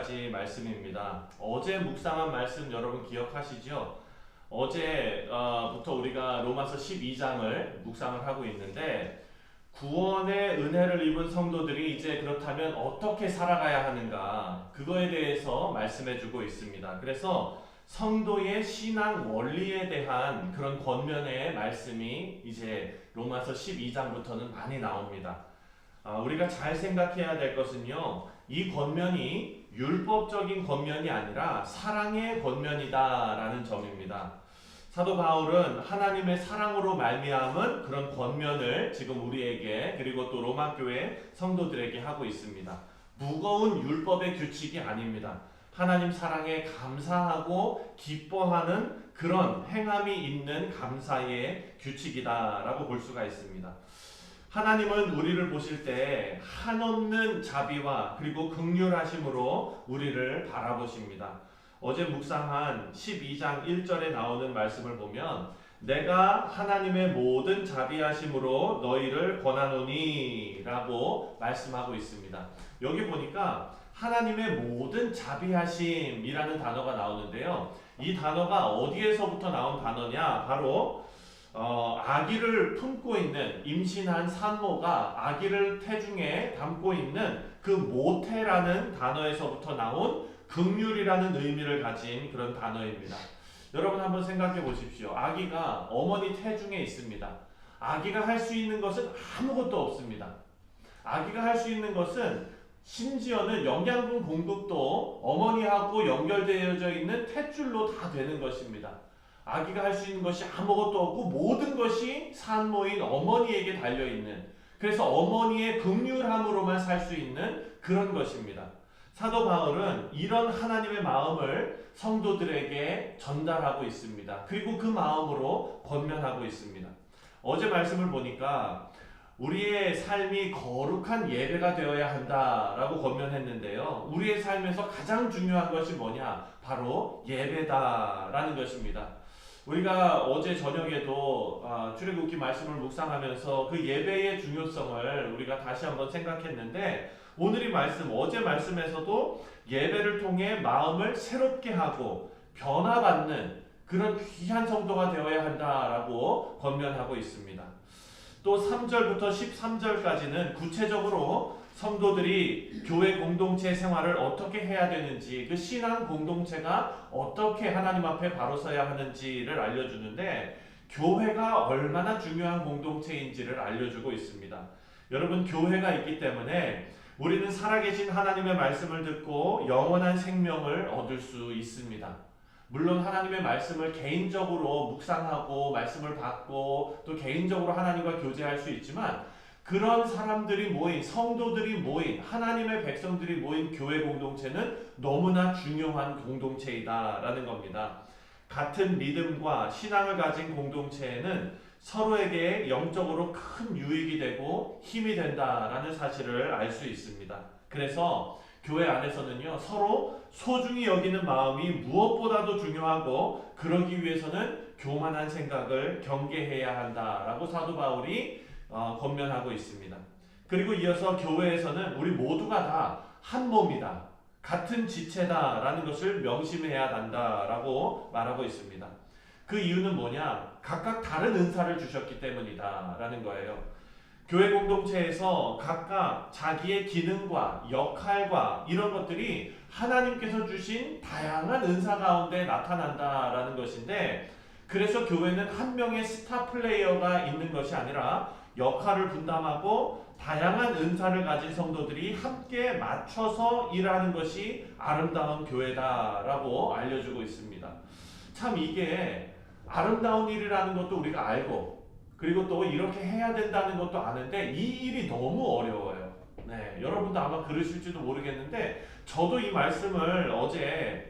가지 말씀입니다. 어제 묵상한 말씀 여러분 기억하시죠? 어제부터 우리가 로마서 12장을 묵상을 하고 있는데 구원의 은혜를 입은 성도들이 이제 그렇다면 어떻게 살아가야 하는가 그거에 대해서 말씀해 주고 있습니다. 그래서 성도의 신앙 원리에 대한 그런 권면의 말씀이 이제 로마서 12장부터는 많이 나옵니다. 우리가 잘 생각해야 될 것은요, 이 권면이 율법적인 권면이 아니라 사랑의 권면이다라는 점입니다. 사도 바울은 하나님의 사랑으로 말미암은 그런 권면을 지금 우리에게 그리고 또 로마 교회 성도들에게 하고 있습니다. 무거운 율법의 규칙이 아닙니다. 하나님 사랑에 감사하고 기뻐하는 그런 행함이 있는 감사의 규칙이다라고 볼 수가 있습니다. 하나님은 우리를 보실 때 한없는 자비와 그리고 긍휼하심으로 우리를 바라보십니다. 어제 묵상한 12장 1절에 나오는 말씀을 보면 내가 하나님의 모든 자비하심으로 너희를 권하노니 라고 말씀하고 있습니다. 여기 보니까 하나님의 모든 자비하심이라는 단어가 나오는데요. 이 단어가 어디에서부터 나온 단어냐? 바로 아기를 품고 있는 임신한 산모가 아기를 태중에 담고 있는 그 모태라는 단어에서부터 나온 긍휼이라는 의미를 가진 그런 단어입니다. 여러분 한번 생각해 보십시오. 아기가 어머니 태중에 있습니다. 아기가 할 수 있는 것은 아무것도 없습니다. 아기가 할 수 있는 것은 심지어는 영양분 공급도 어머니하고 연결되어져 있는 탯줄로 다 되는 것입니다. 아기가 할 수 있는 것이 아무것도 없고 모든 것이 산모인 어머니에게 달려있는, 그래서 어머니의 긍휼함으로만 살 수 있는 그런 것입니다. 사도 바울은 이런 하나님의 마음을 성도들에게 전달하고 있습니다. 그리고 그 마음으로 권면하고 있습니다. 어제 말씀을 보니까 우리의 삶이 거룩한 예배가 되어야 한다라고 권면했는데요. 우리의 삶에서 가장 중요한 것이 뭐냐? 바로 예배다라는 것입니다. 우리가 어제 저녁에도 출애굽기 말씀을 묵상하면서 그 예배의 중요성을 우리가 다시 한번 생각했는데, 오늘 이 말씀, 어제 말씀에서도 예배를 통해 마음을 새롭게 하고 변화받는 그런 귀한 성도가 되어야 한다라고 권면하고 있습니다. 또 3절부터 13절까지는 구체적으로 성도들이 교회 공동체 생활을 어떻게 해야 되는지, 그 신앙 공동체가 어떻게 하나님 앞에 바로 서야 하는지를 알려주는데, 교회가 얼마나 중요한 공동체인지를 알려주고 있습니다. 여러분, 교회가 있기 때문에 우리는 살아계신 하나님의 말씀을 듣고 영원한 생명을 얻을 수 있습니다. 물론 하나님의 말씀을 개인적으로 묵상하고 말씀을 받고 또 개인적으로 하나님과 교제할 수 있지만, 그런 사람들이 모인, 성도들이 모인, 하나님의 백성들이 모인 교회 공동체는 너무나 중요한 공동체이다라는 겁니다. 같은 믿음과 신앙을 가진 공동체에는 서로에게 영적으로 큰 유익이 되고 힘이 된다라는 사실을 알 수 있습니다. 그래서 교회 안에서는요, 서로 소중히 여기는 마음이 무엇보다도 중요하고, 그러기 위해서는 교만한 생각을 경계해야 한다라고 사도 바울이 권면하고 있습니다. 그리고 이어서 교회에서는 우리 모두가 다 한 몸이다, 같은 지체다라는 것을 명심해야 한다라고 말하고 있습니다. 그 이유는 뭐냐? 각각 다른 은사를 주셨기 때문이다라는 거예요. 교회 공동체에서 각각 자기의 기능과 역할과 이런 것들이 하나님께서 주신 다양한 은사 가운데 나타난다라는 것인데, 그래서 교회는 한 명의 스타 플레이어가 있는 것이 아니라 역할을 분담하고 다양한 은사를 가진 성도들이 함께 맞춰서 일하는 것이 아름다운 교회다라고 알려주고 있습니다. 참 이게 아름다운 일이라는 것도 우리가 알고, 그리고 또 이렇게 해야 된다는 것도 아는데 이 일이 너무 어려워요. 네, 여러분도 아마 그러실지도 모르겠는데, 저도 이 말씀을 어제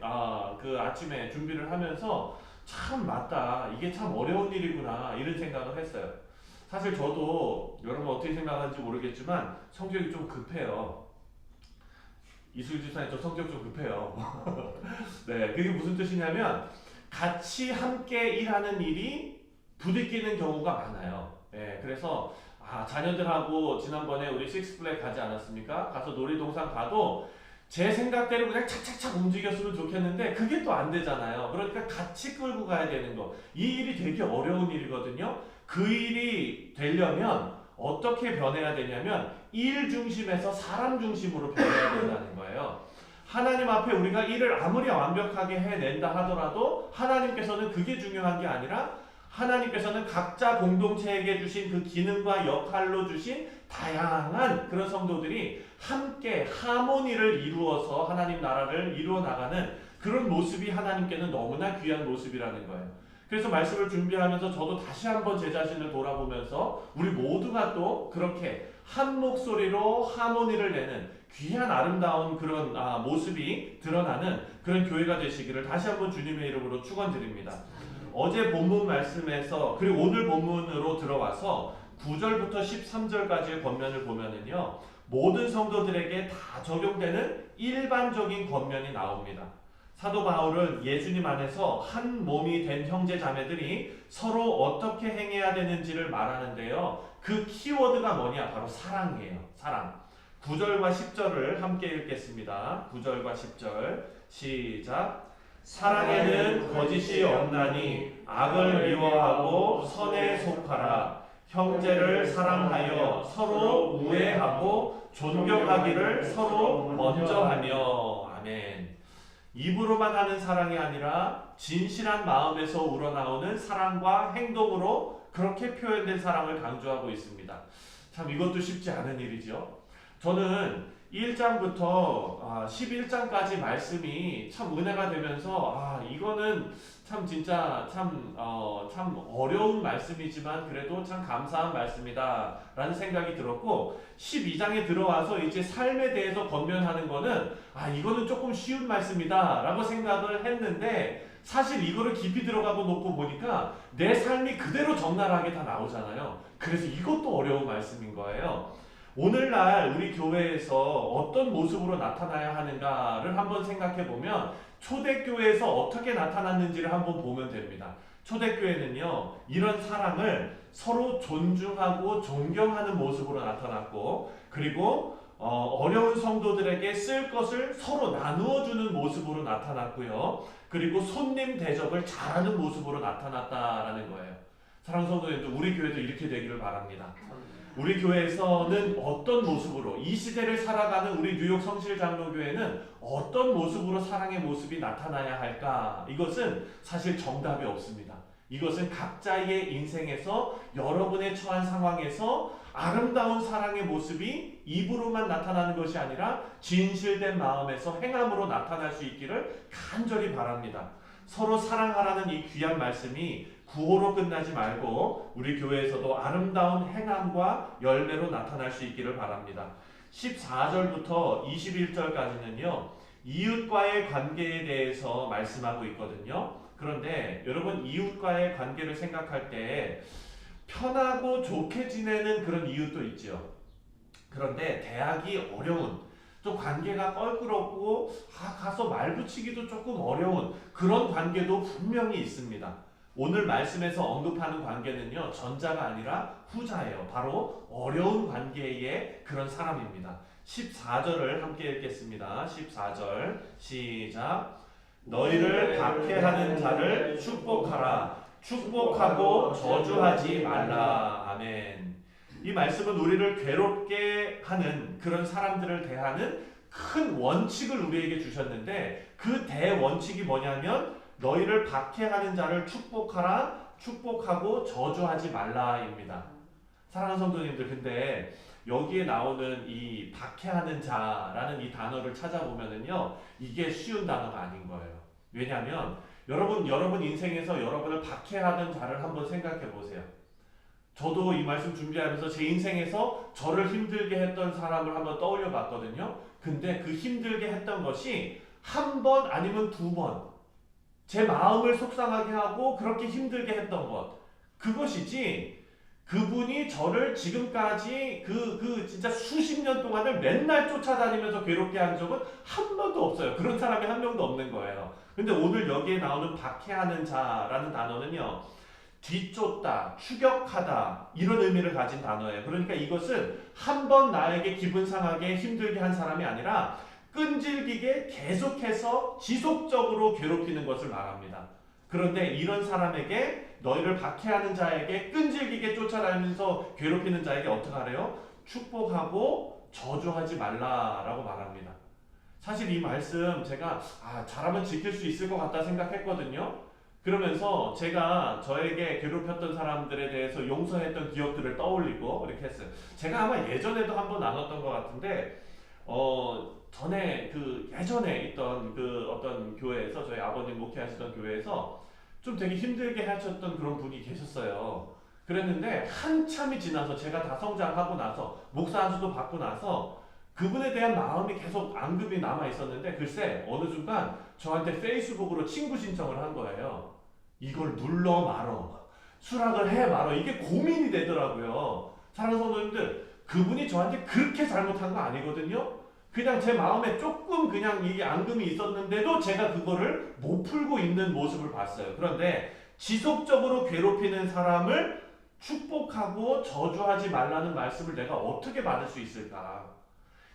그 아침에 준비를 하면서 참 맞다, 이게 참 어려운 일이구나 이런 생각을 했어요. 사실 저도 여러분 어떻게 생각하는지 모르겠지만 성격이 좀 급해요. 이수일 집사님, 저 성격 좀 급해요. 네, 그게 무슨 뜻이냐면 같이 함께 일하는 일이 부딪히는 경우가 많아요. 네, 그래서 자녀들하고 지난번에 우리 식스플렉 가지 않았습니까? 가서 놀이동산 가도 제 생각대로 그냥 착착착 움직였으면 좋겠는데 그게 또 안 되잖아요. 그러니까 같이 끌고 가야 되는 거. 이 일이 되게 어려운 일이거든요. 그 일이 되려면 어떻게 변해야 되냐면 일 중심에서 사람 중심으로 변해야 된다는 거예요. 하나님 앞에 우리가 일을 아무리 완벽하게 해낸다 하더라도 하나님께서는 그게 중요한 게 아니라 하나님께서는 각자 공동체에게 주신 그 기능과 역할로 주신 다양한 그런 성도들이 함께 하모니를 이루어서 하나님 나라를 이루어 나가는 그런 모습이 하나님께는 너무나 귀한 모습이라는 거예요. 그래서 말씀을 준비하면서 저도 다시 한번 제 자신을 돌아보면서 우리 모두가 또 그렇게 한 목소리로 하모니를 내는 귀한 아름다운 그런 모습이 드러나는 그런 교회가 되시기를 다시 한번 주님의 이름으로 축원드립니다. 어제 본문 말씀에서 그리고 오늘 본문으로 들어와서 9절부터 13절까지의 권면을 보면은요, 모든 성도들에게 다 적용되는 일반적인 권면이 나옵니다. 사도 바울은 예수님 안에서 한 몸이 된 형제 자매들이 서로 어떻게 행해야 되는지를 말하는데요. 그 키워드가 뭐냐? 바로 사랑이에요. 사랑. 9절과 10절을 함께 읽겠습니다. 9절과 10절 시작. 사랑에는 거짓이 없나니 악을 미워하고 선에 속하라. 형제를 사랑하여 서로 우애하고 존경하기를 서로 먼저 하며. 아멘. 입으로만 하는 사랑이 아니라 진실한 마음에서 우러나오는 사랑과 행동으로 그렇게 표현된 사랑을 강조하고 있습니다. 참 이것도 쉽지 않은 일이죠. 저는 1장부터 11장까지 말씀이 참 은혜가 되면서 이거는 참 진짜 참 어려운 말씀이지만 그래도 참 감사한 말씀이다 라는 생각이 들었고, 12장에 들어와서 이제 삶에 대해서 권면하는 거는 이거는 조금 쉬운 말씀이다 라고 생각을 했는데, 사실 이거를 깊이 들어가고 놓고 보니까 내 삶이 그대로 적나라하게 다 나오잖아요. 그래서 이것도 어려운 말씀인 거예요. 오늘날 우리 교회에서 어떤 모습으로 나타나야 하는가를 한번 생각해 보면 초대교회에서 어떻게 나타났는지를 한번 보면 됩니다. 초대교회는요, 이런 사랑을 서로 존중하고 존경하는 모습으로 나타났고, 그리고 어려운 성도들에게 쓸 것을 서로 나누어 주는 모습으로 나타났고요. 그리고 손님 대접을 잘하는 모습으로 나타났다라는 거예요. 사랑하는 성도님들, 우리 교회도 이렇게 되기를 바랍니다. 우리 교회에서는 어떤 모습으로, 이 시대를 살아가는 우리 뉴욕 성실장로교회는 어떤 모습으로 사랑의 모습이 나타나야 할까? 이것은 사실 정답이 없습니다. 이것은 각자의 인생에서 여러분의 처한 상황에서 아름다운 사랑의 모습이 입으로만 나타나는 것이 아니라 진실된 마음에서 행함으로 나타날 수 있기를 간절히 바랍니다. 서로 사랑하라는 이 귀한 말씀이 구호로 끝나지 말고 우리 교회에서도 아름다운 행함과 열매로 나타날 수 있기를 바랍니다. 14절부터 21절까지는요, 이웃과의 관계에 대해서 말씀하고 있거든요. 그런데 여러분, 이웃과의 관계를 생각할 때 편하고 좋게 지내는 그런 이웃도 있죠. 그런데 대하기 어려운, 또 관계가 껄끄럽고 가서 말 붙이기도 조금 어려운 그런 관계도 분명히 있습니다. 오늘 말씀에서 언급하는 관계는요, 전자가 아니라 후자예요. 바로 어려운 관계의 그런 사람입니다. 14절을 함께 읽겠습니다. 14절 시작. 너희를 박해하는 자를 축복하라. 축복하고 저주하지 말라. 아멘. 이 말씀은 우리를 괴롭게 하는 그런 사람들을 대하는 큰 원칙을 우리에게 주셨는데, 그 대원칙이 뭐냐면 너희를 박해하는 자를 축복하라, 축복하고 저주하지 말라입니다. 사랑하는 성도님들, 근데 여기에 나오는 이 박해하는 자라는 이 단어를 찾아보면은요, 이게 쉬운 단어가 아닌 거예요. 왜냐하면 여러분 인생에서 여러분을 박해하는 자를 한번 생각해 보세요. 저도 이 말씀 준비하면서 제 인생에서 저를 힘들게 했던 사람을 한번 떠올려 봤거든요. 근데 그 힘들게 했던 것이 한 번 아니면 두 번 제 마음을 속상하게 하고 그렇게 힘들게 했던 것, 그것이지 그분이 저를 지금까지 진짜 수십 년 동안을 맨날 쫓아다니면서 괴롭게 한 적은 한 번도 없어요. 그런 사람이 한 명도 없는 거예요. 근데 오늘 여기에 나오는 박해하는 자라는 단어는요, 뒤쫓다, 추격하다, 이런 의미를 가진 단어예요. 그러니까 이것은 한 번 나에게 기분 상하게 힘들게 한 사람이 아니라 끈질기게 계속해서 지속적으로 괴롭히는 것을 말합니다. 그런데 이런 사람에게 너희를 박해하는 자에게 끈질기게 쫓아다니면서 괴롭히는 자에게 어떻게 하래요? 축복하고 저주하지 말라라고 말합니다. 사실 이 말씀 제가 잘하면 지킬 수 있을 것 같다 생각했거든요. 그러면서 제가 저에게 괴롭혔던 사람들에 대해서 용서했던 기억들을 떠올리고 이렇게 했어요. 제가 아마 예전에도 한번 나눴던 것 같은데 전에 예전에 있던 어떤 교회에서 저희 아버님 목회하시던 교회에서 좀 되게 힘들게 하셨던 그런 분이 계셨어요. 그랬는데 한참이 지나서 제가 다 성장하고 나서 목사 안수도 받고 나서 그분에 대한 마음이 계속 앙금이 남아 있었는데 글쎄 어느 순간 저한테 페이스북으로 친구 신청을 한 거예요. 이걸 눌러 말어, 수락을 해 말어, 이게 고민이 되더라고요. 사랑하는 성도님들, 그분이 저한테 그렇게 잘못한 거 아니거든요. 그냥 제 마음에 조금 그냥 이게 앙금이 있었는데도 제가 그거를 못 풀고 있는 모습을 봤어요. 그런데 지속적으로 괴롭히는 사람을 축복하고 저주하지 말라는 말씀을 내가 어떻게 받을 수 있을까?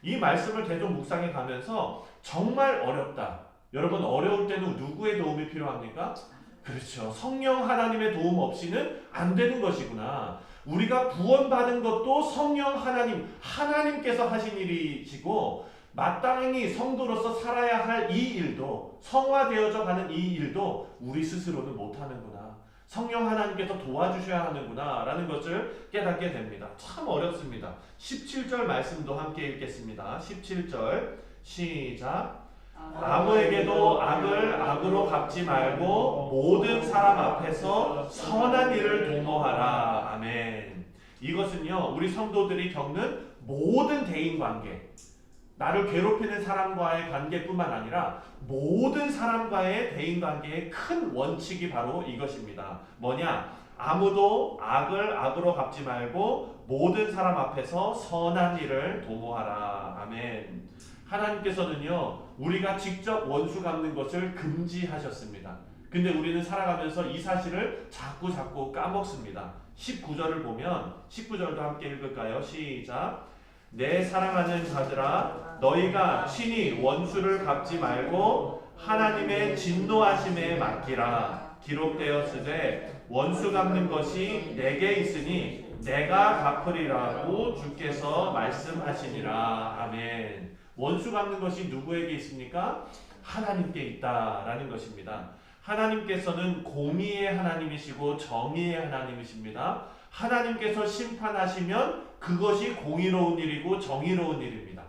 이 말씀을 계속 묵상해 가면서 정말 어렵다. 여러분, 어려울 때는 누구의 도움이 필요합니까? 그렇죠. 성령 하나님의 도움 없이는 안 되는 것이구나. 우리가 구원받은 것도 성령 하나님께서 하신 일이시고 마땅히 성도로서 살아야 할 이 일도, 성화되어져 가는 이 일도 우리 스스로는 못하는구나. 성령 하나님께서 도와주셔야 하는구나 라는 것을 깨닫게 됩니다. 참 어렵습니다. 17절 말씀도 함께 읽겠습니다. 17절 시작. 아무에게도 악을 악으로 갚지 말고 모든 사람 앞에서 선한 일을 도모하라. 아멘. 이것은요, 우리 성도들이 겪는 모든 대인관계, 나를 괴롭히는 사람과의 관계뿐만 아니라 모든 사람과의 대인관계의 큰 원칙이 바로 이것입니다. 뭐냐? 아무도 악을 악으로 갚지 말고 모든 사람 앞에서 선한 일을 도모하라. 아멘. 하나님께서는요, 우리가 직접 원수 갚는 것을 금지하셨습니다. 근데 우리는 살아가면서 이 사실을 자꾸 까먹습니다. 19절을 보면, 19절도 함께 읽을까요? 시작. 내 사랑하는 자들아, 너희가 친히 원수를 갚지 말고 하나님의 진노하심에 맡기라. 기록되었으되 원수 갚는 것이 내게 있으니 내가 갚으리라고 주께서 말씀하시니라. 아멘. 원수 갚는 것이 누구에게 있습니까? 하나님께 있다라는 것입니다. 하나님께서는 공의의 하나님이시고 정의의 하나님이십니다. 하나님께서 심판하시면 그것이 공의로운 일이고 정의로운 일입니다.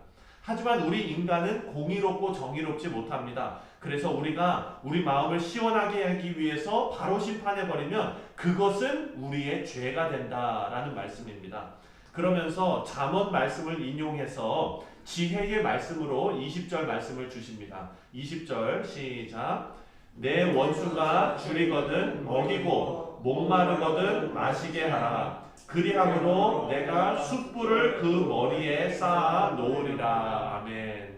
하지만 우리 인간은 공의롭고 정의롭지 못합니다. 그래서 우리가 우리 마음을 시원하게 하기 위해서 바로 심판해버리면 그것은 우리의 죄가 된다라는 말씀입니다. 그러면서 잠언 말씀을 인용해서 지혜의 말씀으로 20절 말씀을 주십니다. 20절 시작. 내 원수가 줄이거든 먹이고 목마르거든 마시게 하라. 그리함으로 내가 숯불을 그 머리에 쌓아 놓으리라. 아멘.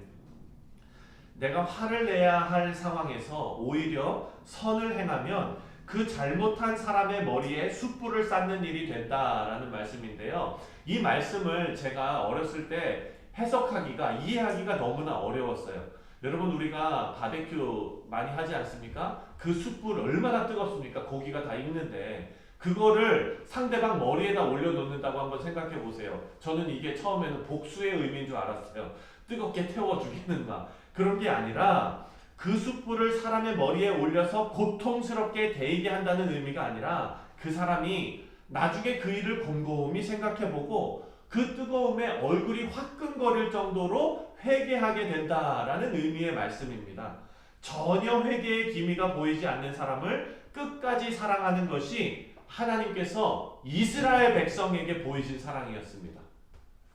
내가 화를 내야 할 상황에서 오히려 선을 행하면 그 잘못한 사람의 머리에 숯불을 쌓는 일이 된다라는 말씀인데요. 이 말씀을 제가 어렸을 때 해석하기가, 이해하기가 너무나 어려웠어요. 여러분, 우리가 바베큐 많이 하지 않습니까? 그 숯불 얼마나 뜨겁습니까? 고기가 다 익는데 그거를 상대방 머리에다 올려놓는다고 한번 생각해 보세요. 저는 이게 처음에는 복수의 의미인 줄 알았어요. 뜨겁게 태워 죽이는 막 그런 게 아니라 그 숯불을 사람의 머리에 올려서 고통스럽게 데이게 한다는 의미가 아니라 그 사람이 나중에 그 일을 곰곰이 생각해보고 그 뜨거움에 얼굴이 화끈거릴 정도로 회개하게 된다라는 의미의 말씀입니다. 전혀 회개의 기미가 보이지 않는 사람을 끝까지 사랑하는 것이 하나님께서 이스라엘 백성에게 보이신 사랑이었습니다.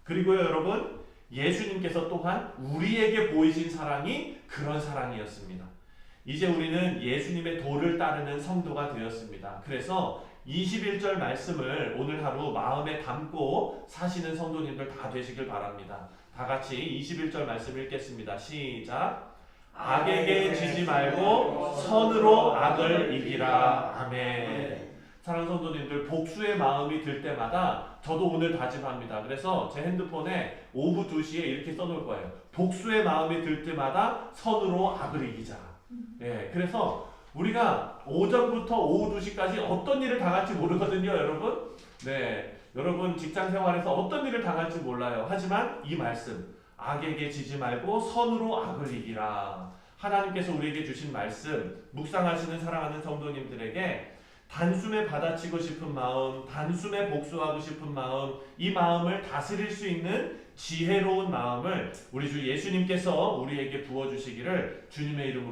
그리고요, 여러분, 예수님께서 또한 우리에게 보이신 사랑이 그런 사랑이었습니다. 이제 우리는 예수님의 도를 따르는 성도가 되었습니다. 그래서 21절 말씀을 오늘 하루 마음에 담고 사시는 성도님들 다 되시길 바랍니다. 다 같이 21절 말씀 읽겠습니다. 시작. 악에게 지지 말고 선으로 악을 이기라. 아멘. 사랑하는 성도님들, 복수의 마음이 들 때마다 저도 오늘 다짐합니다. 그래서 제 핸드폰에 오후 2시에 이렇게 써놓을 거예요. 복수의 마음이 들 때마다 선으로 악을 이기자. 예, 그래서 우리가 오전부터 오후 2시까지 어떤 일을 당할지 모르거든요, 여러분. 네, 여러분 직장 생활에서 어떤 일을 당할지 몰라요. 하지만 이 말씀, 악에게 지지 말고 선으로 악을 이기라. 하나님께서 우리에게 주신 말씀, 묵상하시는 사랑하는 성도님들에게 단숨에 받아치고 싶은 마음, 단숨에 복수하고 싶은 마음, 이 마음을 다스릴 수 있는 지혜로운 마음을 우리 주 예수님께서 우리에게 부어주시기를 주님의 이름으로